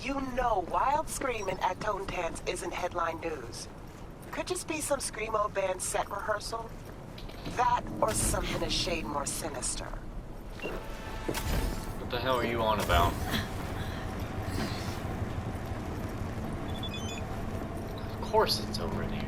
You know wild screaming at Totem Tans isn't headline news. Could just be some screamo band set rehearsal. That or something a shade more sinister. What the hell are you on about? Of course it's over there.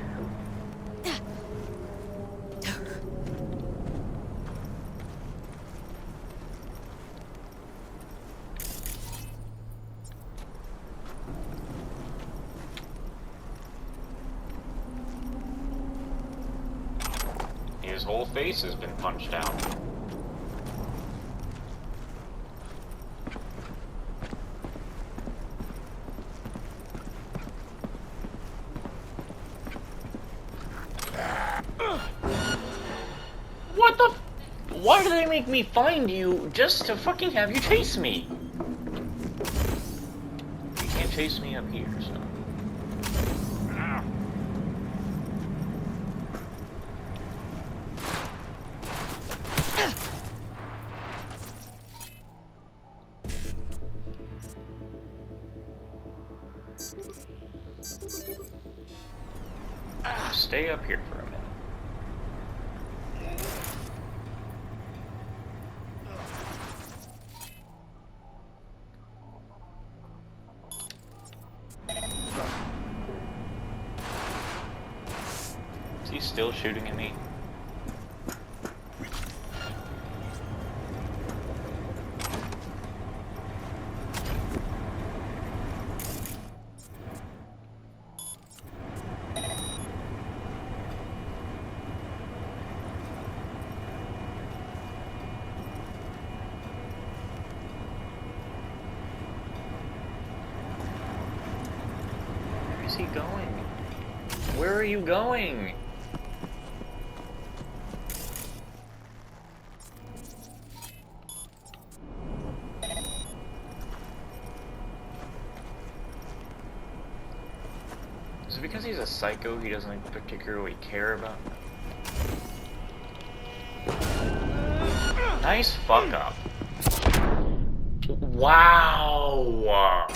His whole face has been punched out. What the why do they make me find you just to fucking have you chase me? You can't chase me up here, so. Stay up here for a minute. Is he still shooting at me? Where's he going? Where are you going? Is it because he's a psycho he doesn't particularly care about? Nice fuck up. Wow.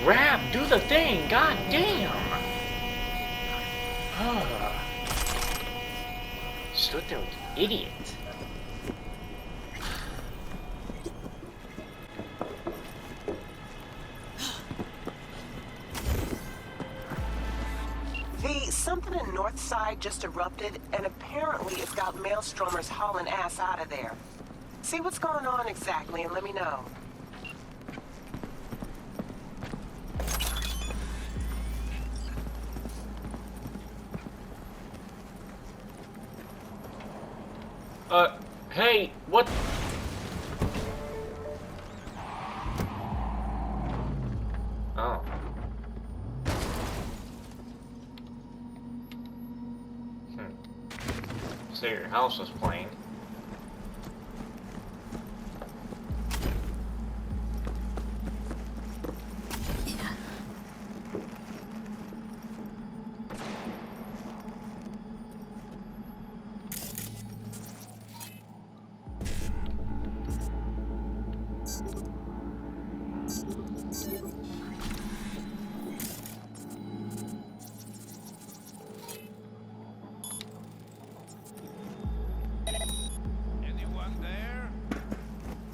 Grab, do the thing, god damn! Stood there like an idiot. Something in North Side just erupted, and apparently it's got maelstromers hauling ass out of there. See what's going on exactly and let me know. Hey, what? Oh. So your house was playing.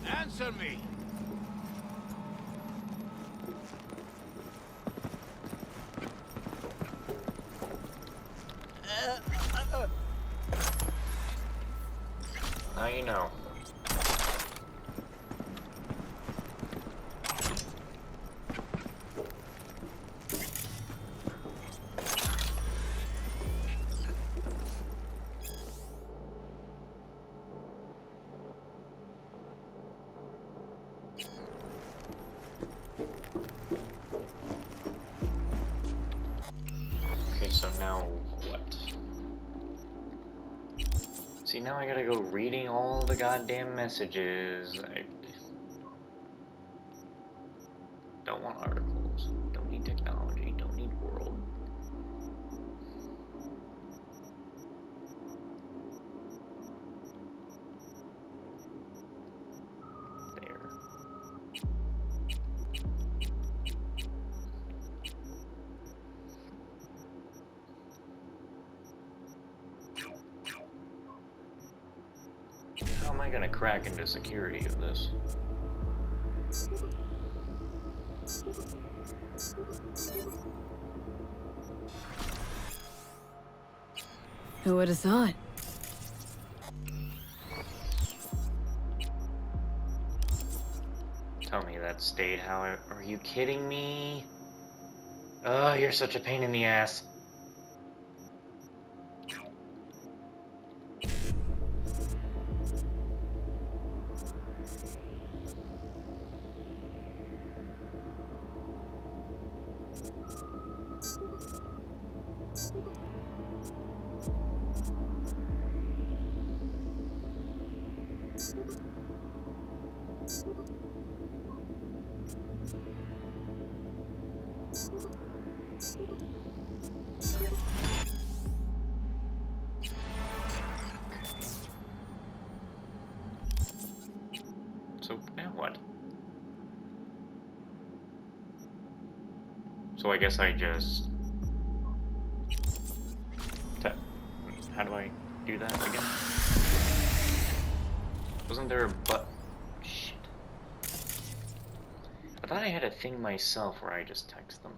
Answer me! Now you know. Okay, so now what? See, now I gotta go reading all the goddamn messages. I don't want articles. Don't need technology. Don't need world. am I gonna crack into security of this? Who would have thought? Tell me that stayed how it... Are you kidding me? Oh, you're such a pain in the ass. So, now what? So I guess I just... How do I do that again? Wasn't there a Shit. I thought I had a thing myself where I just text them.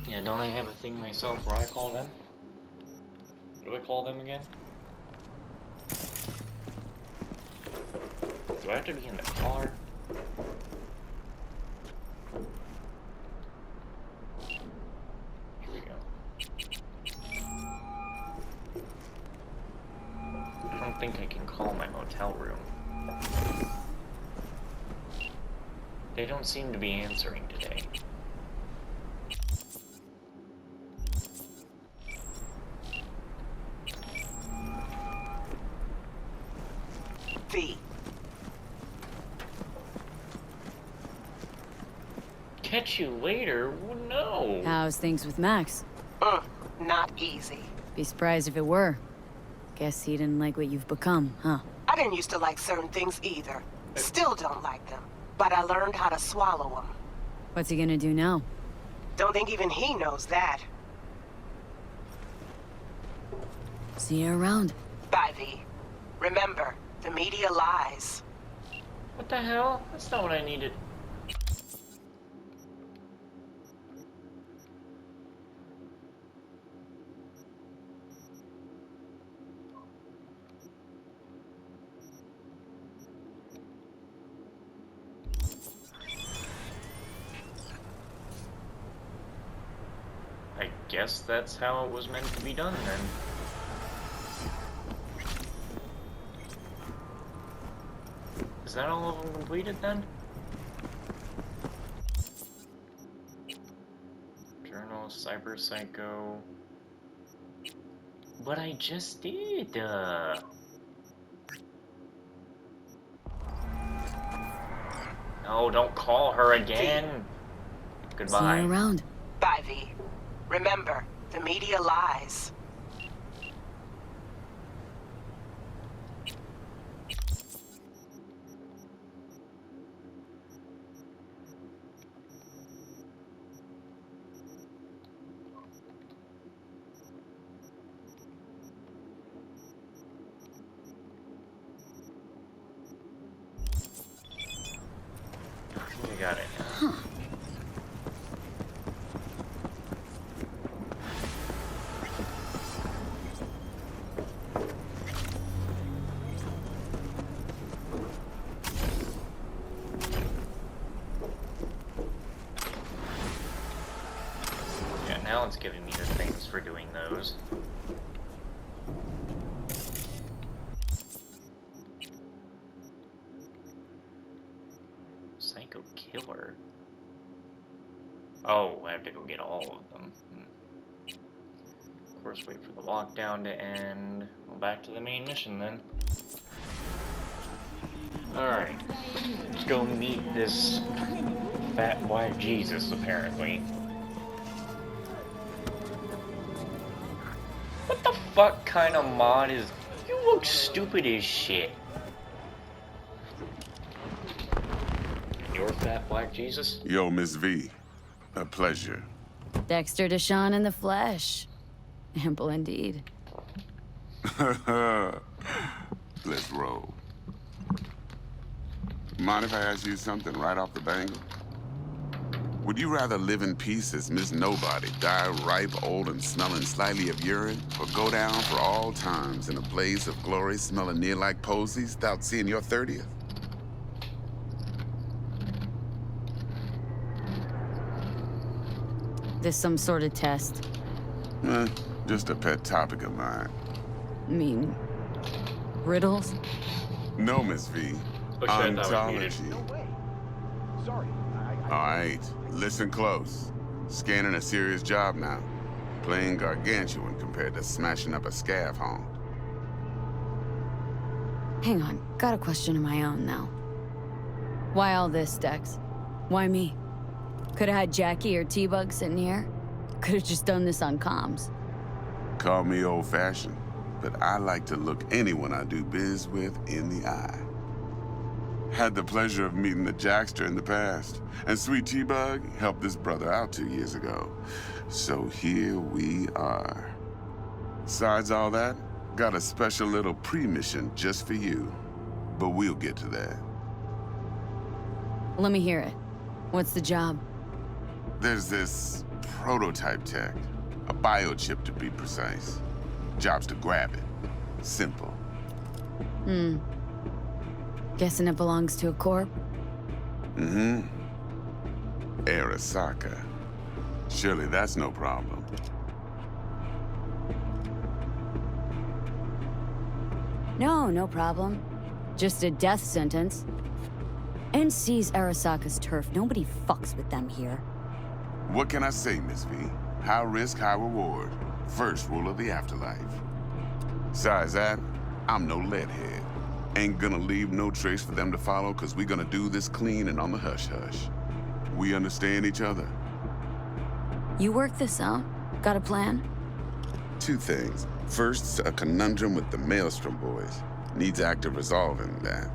Yeah, don't I have a thing myself where I call them? What do I call them again? Do I have to be in the car? Here we go. I don't think I can call my motel room. They don't seem to be answering today. V. Catch you later? No. How's things with Max? Not easy. Be surprised if it were. Guess he didn't like what you've become, huh? I didn't used to like certain things either. Still don't like them. But I learned how to swallow them. What's he gonna do now? Don't think even he knows that. See you around. Bye, V. Remember, the media lies. What the hell? That's not what I needed. I guess that's how it was meant to be done then. Is that all of them completed then? Journal, Cyber Psycho. But I just did. No, don't call her again. Goodbye. See you around. Bye, V. Remember, the media lies. We got it. Huh. Yeah, now it's giving me the things for doing those. Psycho Killer. Oh, I have to go get all of them. Of course, wait for the lockdown to end. Well, back to the main mission then. Alright. Let's go meet this fat white Jesus, apparently. What the fuck kind of mod is... You look stupid as shit. You're fat black Jesus? Yo, Miss V. A pleasure. Dexter Deshawn in the flesh. Ample indeed. Let's roll. Mind if I ask you something right off the bangle? Would you rather live in peace as Miss Nobody, die ripe, old, and smelling slightly of urine, or go down for all times in a blaze of glory smelling near like posies without seeing your 30th? This some sort of test? Just a pet topic of mine. I mean, riddles? No, Miss V. Wish I thought I was muted. Ontology. No way. Sorry. All right, listen close. Scanning a serious job now. Playing gargantuan compared to smashing up a scav haunt. Hang on, got a question of my own now. Why all this, Dex? Why me? Could've had Jackie or T-Bug sitting here. Could've just done this on comms. Call me old-fashioned, but I like to look anyone I do biz with in the eye. Had the pleasure of meeting the Jackster in the past, and Sweet T-Bug helped this brother out 2 years ago. So here we are. Besides all that, got a special little pre-mission just for you. But we'll get to that. Let me hear it. What's the job? There's this prototype tech, a biochip to be precise. Job's to grab it. Simple. Guessing it belongs to a corp? Mm-hmm. Arasaka. Surely that's no problem. No problem. Just a death sentence. NC's Arasaka's turf. Nobody fucks with them here. What can I say, Miss V? High risk, high reward. First rule of the afterlife. Besides that, I'm no leadhead. Ain't gonna leave no trace for them to follow, cause we gonna do this clean and on the hush-hush. We understand each other? You work this out? Got a plan? Two things. First, a conundrum with the Maelstrom boys. Needs active resolving that.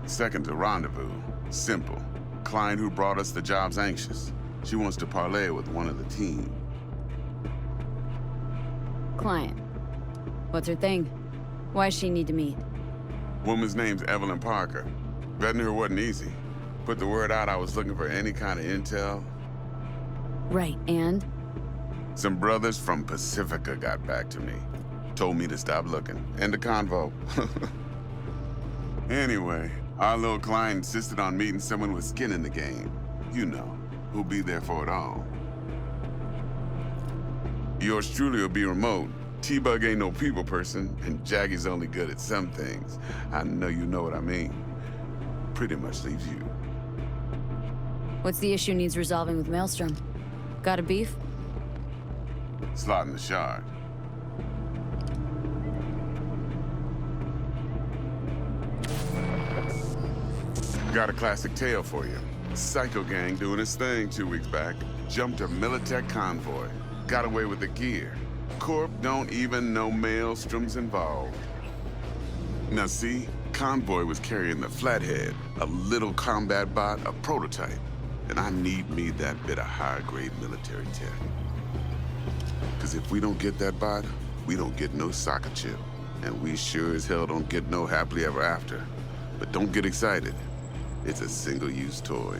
Second, a rendezvous. Simple. Client who brought us the job's anxious. She wants to parlay with one of the team. Client. What's her thing? Why's she need to meet? Woman's name's Evelyn Parker. Vetting her wasn't easy. Put the word out I was looking for any kind of intel. Right, and? Some brothers from Pacifica got back to me. Told me to stop looking. End of convo. Anyway, our little client insisted on meeting someone with skin in the game. You know, who'll be there for it all. Yours truly will be remote. T-Bug ain't no people person, and Jaggy's only good at some things. I know you know what I mean. Pretty much leaves you. What's the issue needs resolving with Maelstrom? Got a beef? Slotting the shard. Got a classic tale for you. Psycho gang doing his thing 2 weeks back. Jumped a Militech convoy. Got away with the gear. Corp don't even know Maelstrom's involved. Now see, convoy was carrying the Flathead, a little combat bot, a prototype. And I need me that bit of high-grade military tech. Cause if we don't get that bot, we don't get no soccer chip. And we sure as hell don't get no happily ever after. But don't get excited. It's a single-use toy.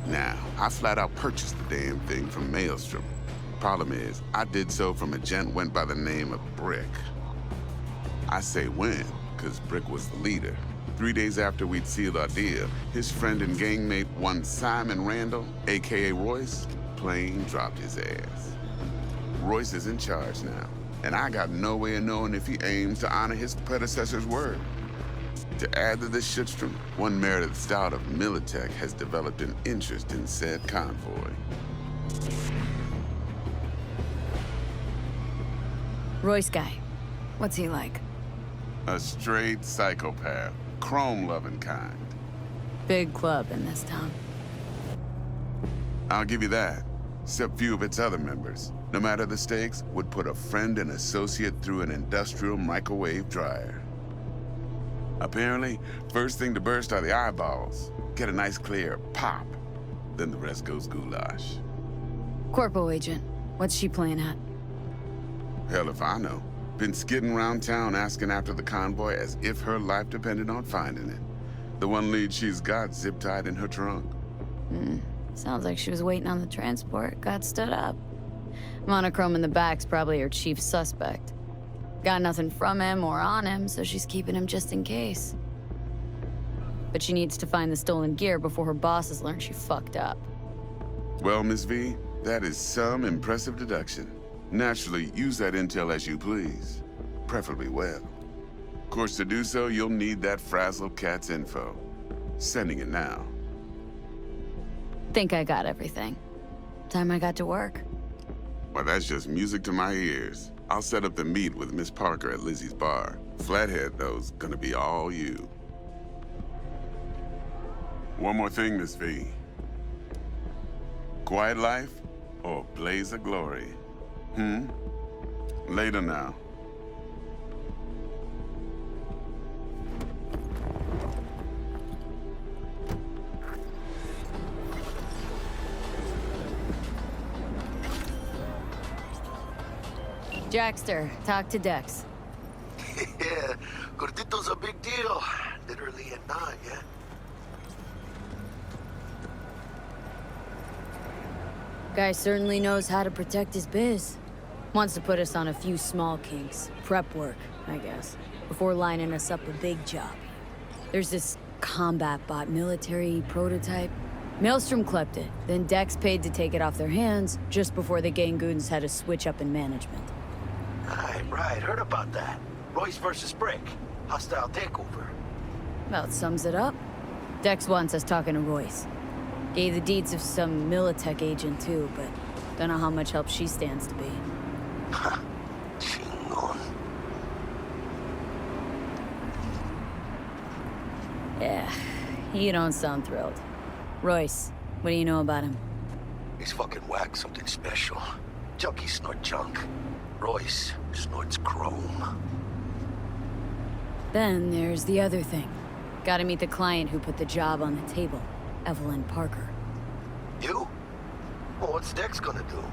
Now, I flat out purchased the damn thing from Maelstrom. Problem is, I did so from a gent went by the name of Brick. I say when, cause Brick was the leader. 3 days after we'd sealed our deal, his friend and gangmate, one Simon Randall, AKA Royce, plain dropped his ass. Royce is in charge now, and I got no way of knowing if he aims to honor his predecessor's word. To add to this shitstrom, one Meredith Stout of Militech has developed an interest in said convoy. Royce guy. What's he like? A straight psychopath, chrome-loving kind. Big club in this town. I'll give you that, except few of its other members, no matter the stakes, would put a friend and associate through an industrial microwave dryer. Apparently, first thing to burst are the eyeballs. Get a nice clear pop. Then the rest goes goulash. Corpo agent. What's she playing at? Hell if I know. Been skidding around town asking after the convoy as if her life depended on finding it. The one lead she's got zip-tied in her trunk. Sounds like she was waiting on the transport, got stood up. Monochrome in the back's probably her chief suspect. Got nothing from him or on him, so she's keeping him just in case. But she needs to find the stolen gear before her bosses learn she fucked up. Well, Miss V, that is some impressive deduction. Naturally, use that intel as you please. Preferably well. Of course, to do so, you'll need that Frazzle Cat's info. Sending it now. Think I got everything. Time I got to work. Well, that's just music to my ears. I'll set up the meet with Miss Parker at Lizzie's bar. Flathead, though's gonna be all you. One more thing, Miss V. Quiet life or blaze of glory? Later now. Jackster, talk to Dex. Yeah, Gordito's a big deal. Literally and not, yeah? Guy certainly knows how to protect his biz. Wants to put us on a few small kinks. Prep work, I guess. Before lining us up a big job. There's this combat bot military prototype. Maelstrom clept it, then Dex paid to take it off their hands just before the Gangoons had a switch up in management. Right, heard about that. Royce versus Brick. Hostile takeover. About sums it up. Dex wants us talking to Royce. Gave the deeds of some Militech agent too, but don't know how much help she stands to be. Chingon. Yeah, you don't sound thrilled. Royce, what do you know about him? He's fucking whack, something special. Junkies snort junk. Royce snorts chrome. Then there's the other thing. Gotta meet the client who put the job on the table, Evelyn Parker. You? Well, what's Dex gonna do?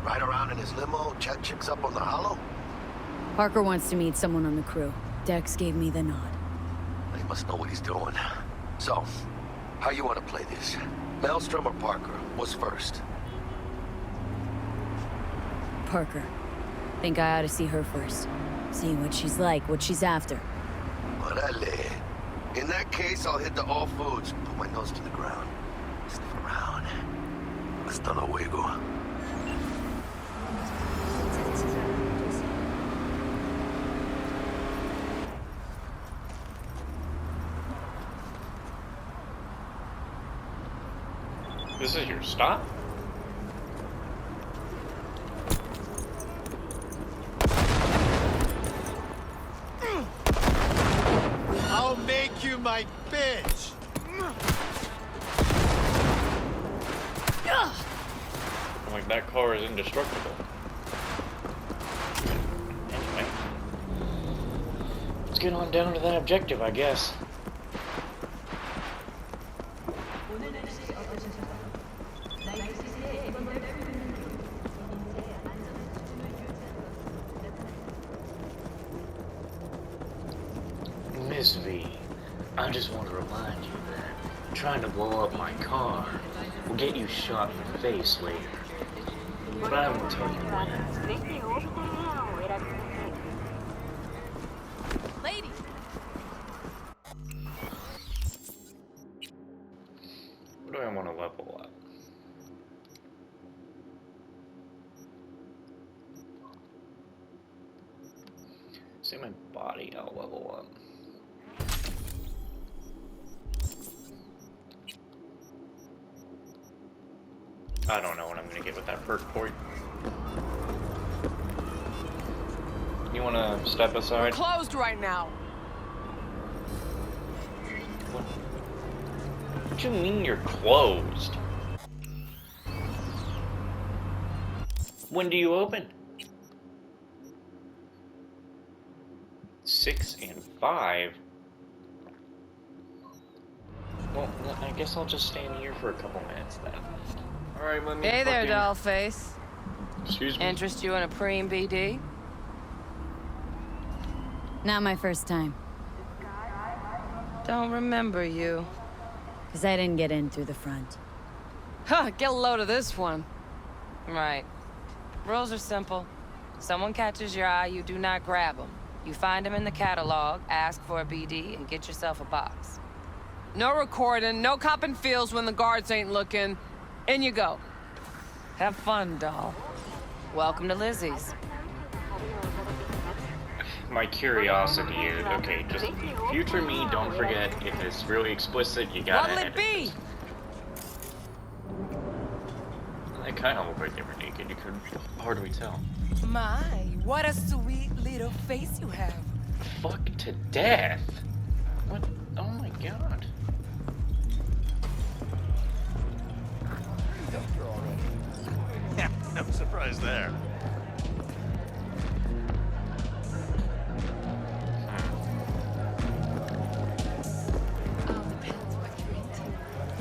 Ride around in his limo, chat chicks up on the hollow? Parker wants to meet someone on the crew. Dex gave me the nod. He must know what he's doing. So, how you want to play this? Maelstrom or Parker? What's first? Parker. Think I ought to see her first. See what she's like, what she's after. Orale. In that case, I'll hit the all foods, put my nose to the ground. Sniff around. Hasta luego. This is your stop? I'll make you my bitch! Like, that car is indestructible. Anyway. Let's get on down to that objective, I guess. Miss V, I just want to remind you that trying to blow up my car will get you shot in the face later. But I won't tell you when. Lady! What do I want to level up? Say my body, I'll level up. I don't know what I'm gonna get with that perk point. You wanna step aside? Closed right now. What do you mean you're closed? When do you open? 6 and 5? Well, I guess I'll just stand here for a couple minutes then. Alright, let me Hey there, fucking- dollface. Excuse me? Interest you in a preem BD? Not my first time. Don't remember you. Because I didn't get in through the front. Huh, get a load of this one. Right. Rules are simple. Someone catches your eye, you do not grab them. You find them in the catalog, ask for a BD, and get yourself a box. No recording, no copping feels when the guards ain't looking. In you go. Have fun, doll. Welcome to Lizzie's. My curiosity is, okay, just future me, don't forget, if it's really explicit, you gotta What'll it edit be? this. They kind of look like they were naked, you could hardly tell. My, what a sweet little face you have. Fuck to death? What? Oh my god. Yeah, no surprise there.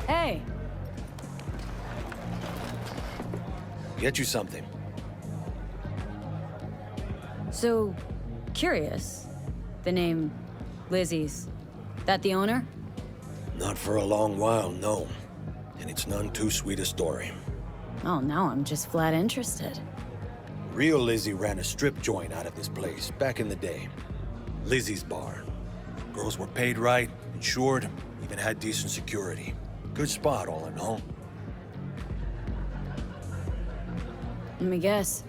Hey! Get you something. So, curious. The name Lizzie's. That the owner? Not for a long while, no. And it's none too sweet a story. Oh, now I'm just flat interested. Real Lizzie ran a strip joint out of this place back in the day. Lizzie's Bar. Girls were paid right, insured, even had decent security. Good spot, all in all. Let me guess.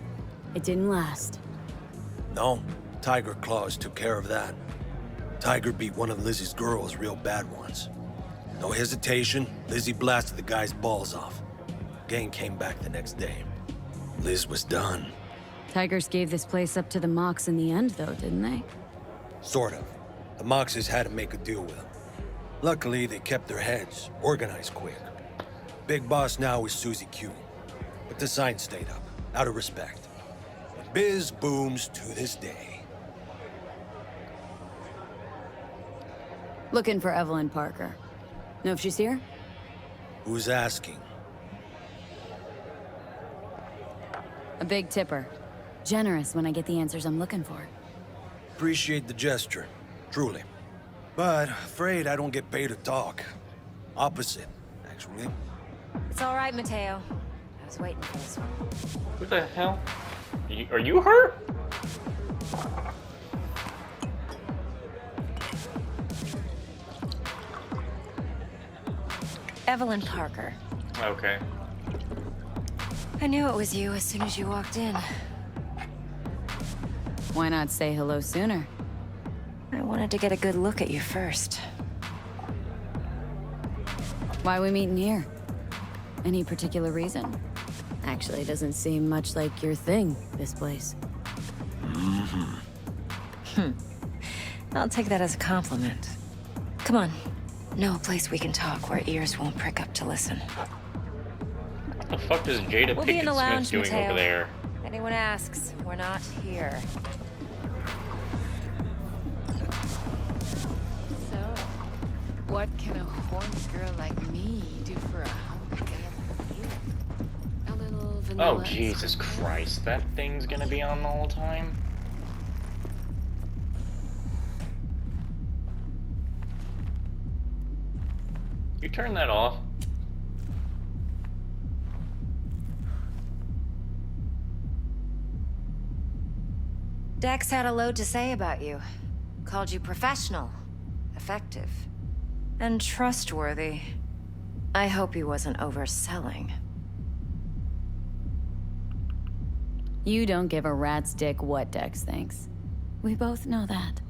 It didn't last. No, Tiger Claws took care of that. Tiger beat one of Lizzie's girls real bad once. No hesitation, Lizzie blasted the guy's balls off. Gang came back the next day. Liz was done. Tigers gave this place up to the Mox in the end, though, didn't they? Sort of. The Moxes had to make a deal with them. Luckily, they kept their heads, organized quick. Big boss now is Susie Q. But the sign stayed up, out of respect. And biz booms to this day. Looking for Evelyn Parker. Know if she's here? Who's asking? A big tipper. Generous when I get the answers I'm looking for. Appreciate the gesture, truly. But afraid I don't get paid to talk. Opposite, actually. It's all right, Mateo. I was waiting for this one. Who the hell? Are you her? Evelyn Parker. Okay. I knew it was you as soon as you walked in. Why not say hello sooner? I wanted to get a good look at you first. Why we meeting here? Any particular reason? Actually, doesn't seem much like your thing, this place. I'll take that as a compliment. Come on. Know a place we can talk where ears won't prick up to listen. What the fuck is Jada We'll be in Pinkett the Smith lounge, doing Mateo. over there? Anyone asks, we're not here. So, what can a horny girl like me do for a hungry man? A little vanilla. Oh, Jesus Christ. That thing's gonna be on the whole time? You turn that off. Dex had a load to say about you. Called you professional, effective, and trustworthy. I hope he wasn't overselling. You don't give a rat's dick what Dex thinks. We both know that.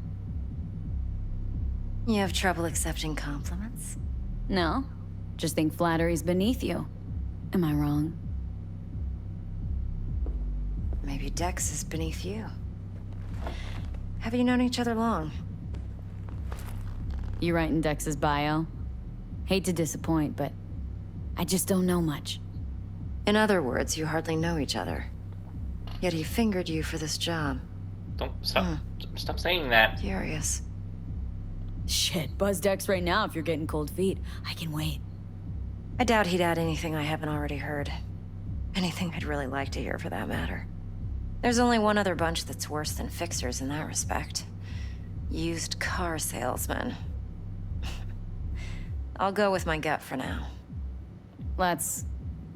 You have trouble accepting compliments? No, just think flattery's beneath you. Am I wrong? Maybe Dex is beneath you. Have you known each other long? You writing Dex's bio? Hate to disappoint, but I just don't know much. In other words, you hardly know each other. Yet he fingered you for this job. Don't stop. Stop saying that. Curious. Shit, buzz Dex right now if you're getting cold feet. I can wait. I doubt he'd add anything I haven't already heard. Anything I'd really like to hear, for that matter. There's only one other bunch that's worse than fixers in that respect. Used car salesman. I'll go with my gut for now. Let's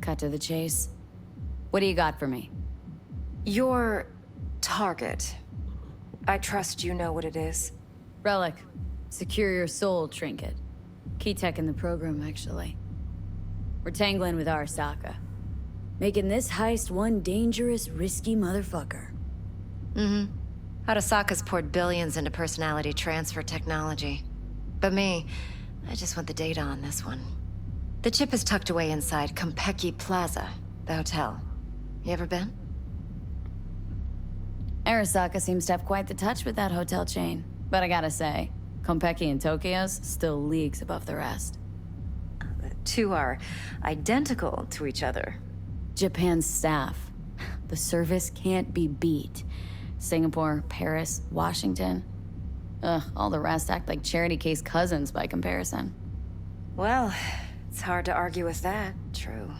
cut to the chase. What do you got for me? Your target. I trust you know what it is. Relic. Secure your soul trinket. Key tech in the program, actually. We're tangling with Arasaka. Making this heist one dangerous, risky motherfucker. Mm-hmm. Arasaka's poured billions into personality transfer technology. But me, I just want the data on this one. The chip is tucked away inside Konpeki Plaza, the hotel. You ever been? Arasaka seems to have quite the touch with that hotel chain. But I gotta say, Konpeki in Tokyo's still leagues above the rest. The two are identical to each other. Japan's staff. The service can't be beat. Singapore, Paris, Washington. Ugh, all the rest act like charity case cousins by comparison. Well, it's hard to argue with that, true.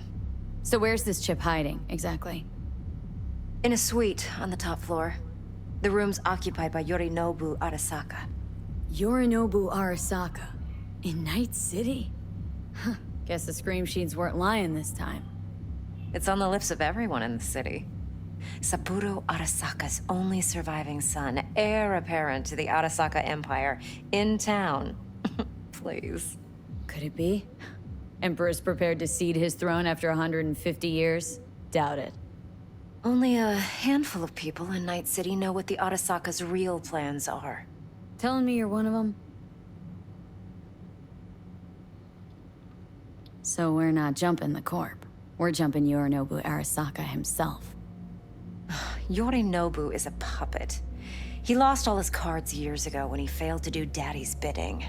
So where's this chip hiding, exactly? In a suite on the top floor. The room's occupied by Yorinobu Arasaka. Yorinobu Arasaka? In Night City? Huh, guess the scream sheets weren't lying this time. It's on the lips of everyone in the city. Saburo Arasaka's only surviving son, heir apparent to the Arasaka Empire, in town. Please. Could it be? Emperor's prepared to cede his throne after 150 years? Doubt it. Only a handful of people in Night City know what the Arasaka's real plans are. Telling me you're one of them? So we're not jumping the corp. We're jumping Yorinobu Arasaka himself. Yorinobu is a puppet. He lost all his cards years ago when he failed to do Daddy's bidding.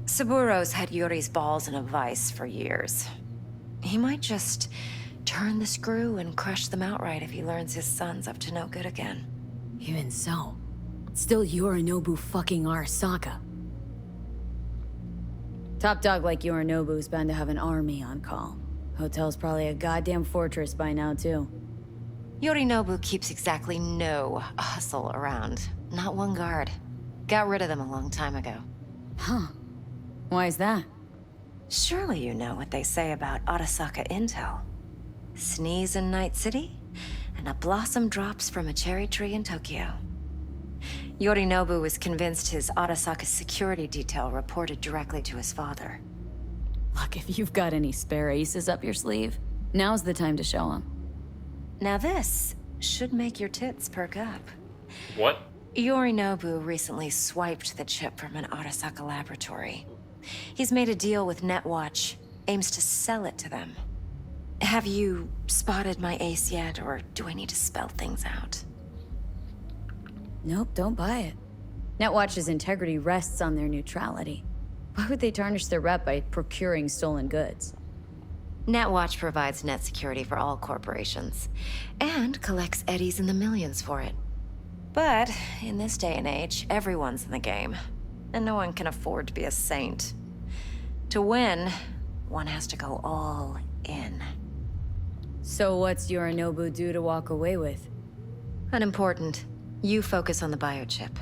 Saburo's had Yuri's balls in a vice for years. He might just turn the screw and crush them outright if he learns his son's up to no good again. Even so, it's still Yorinobu fucking Arasaka. Top dog like Yorinobu's bound to have an army on call. Hotel's probably a goddamn fortress by now, too. Yorinobu keeps exactly no hustle around. Not one guard. Got rid of them a long time ago. Huh. Why is that? Surely you know what they say about Arasaka intel. Sneeze in Night City, and a blossom drops from a cherry tree in Tokyo. Yorinobu was convinced his Arasaka security detail reported directly to his father. Look, if you've got any spare aces up your sleeve, now's the time to show them. Now this should make your tits perk up. What? Yorinobu recently swiped the chip from an Arasaka laboratory. He's made a deal with Netwatch, aims to sell it to them. Have you spotted my ace yet, or do I need to spell things out? Nope, don't buy it. Netwatch's integrity rests on their neutrality. Why would they tarnish their rep by procuring stolen goods? Netwatch provides net security for all corporations, and collects eddies in the millions for it. But in this day and age, everyone's in the game, and no one can afford to be a saint. To win, one has to go all in. So what's Yorinobu due to walk away with? Unimportant. You focus on the biochip.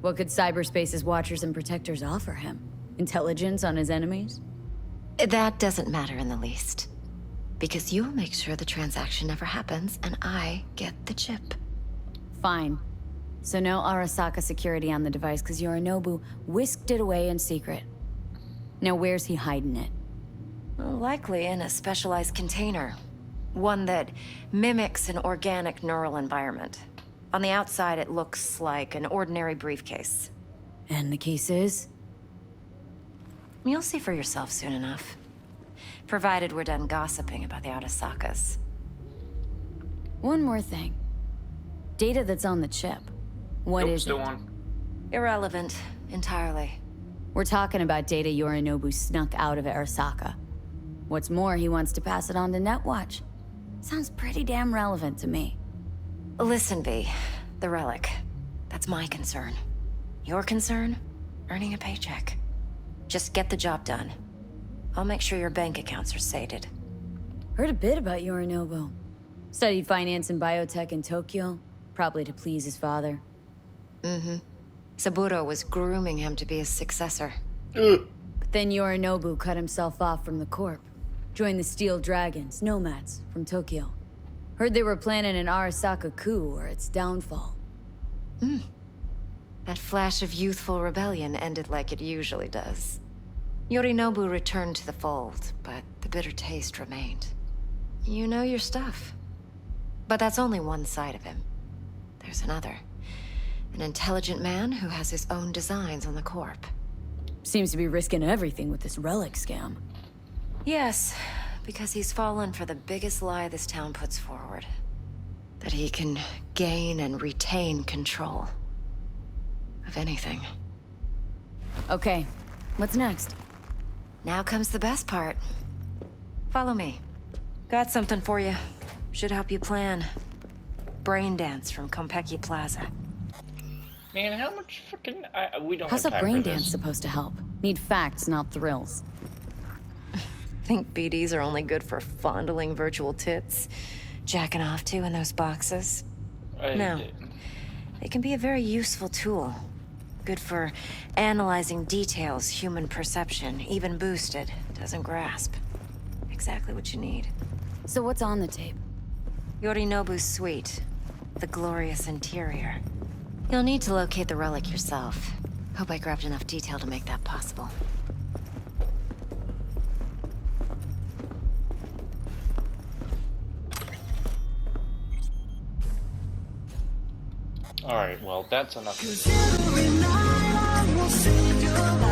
What could cyberspace's watchers and protectors offer him? Intelligence on his enemies? That doesn't matter in the least. Because you'll make sure the transaction never happens, and I get the chip. Fine. So no Arasaka security on the device, because Yorinobu whisked it away in secret. Now where's he hiding it? Likely in a specialized container. One that mimics an organic neural environment. On the outside, it looks like an ordinary briefcase. And the case is? You'll see for yourself soon enough. Provided we're done gossiping about the Arasakas. One more thing. Data that's on the chip. What Nope, is still it? on. Irrelevant, entirely. We're talking about data Yorinobu snuck out of Arasaka. What's more, he wants to pass it on to Netwatch. Sounds pretty damn relevant to me. Listen, V. The relic. That's my concern. Your concern? Earning a paycheck. Just get the job done. I'll make sure your bank accounts are sated. Heard a bit about Yorinobu. Studied finance and biotech in Tokyo, probably to please his father. Mm-hmm. Saburo was grooming him to be his successor. But then Yorinobu cut himself off from the Corp. Joined the Steel Dragons, nomads, from Tokyo. Heard they were planning an Arasaka coup or its downfall. That flash of youthful rebellion ended like it usually does. Yorinobu returned to the fold, but the bitter taste remained. You know your stuff. But that's only one side of him. There's another. An intelligent man who has his own designs on the Corp. Seems to be risking everything with this relic scam. Yes, because he's fallen for the biggest lie this town puts forward. That he can gain and retain control. Of anything. Okay, what's next? Now comes the best part. Follow me. Got something for you. Should help you plan. Brain dance from Konpeki Plaza. Man, how much freaking... we don't How's have a time brain for this. dance supposed to help? Need facts, not thrills. Think BDs are only good for fondling virtual tits? Jacking off to in those boxes? No. They can be a very useful tool. Good for analyzing details human perception, even boosted, doesn't grasp. Exactly what you need. So what's on the tape? Yorinobu's suite. The glorious interior. You'll need to locate the relic yourself. Hope I grabbed enough detail to make that possible. Alright, well, that's enough. Every night I will sing your life.